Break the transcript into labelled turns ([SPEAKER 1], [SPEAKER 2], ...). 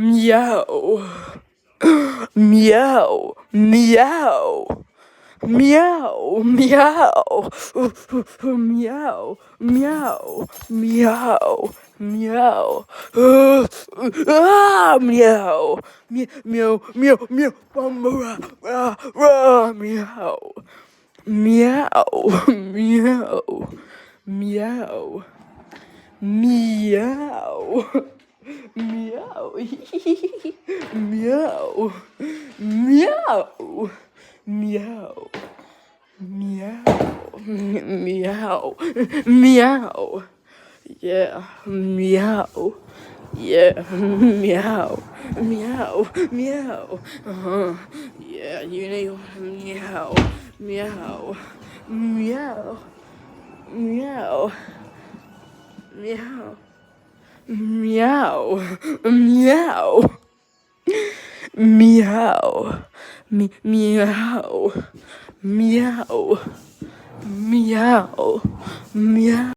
[SPEAKER 1] Meow. Meow. Meow. Meow, meow, meow, meow, meow, meow, meow, meow, meow, meow, rah, rah, meow, meow, meow, meow, meow. Meow. Meow. Meow. Meow. Meow. Meow. Meow. Yeah. Meow. Yeah. Meow. Meow. Meow. Uh-huh. Yeah, you know meow. Meow. Meow. Meow. Meow. Meow. Meow. Meow. Meow. Meow. Meow. Meow.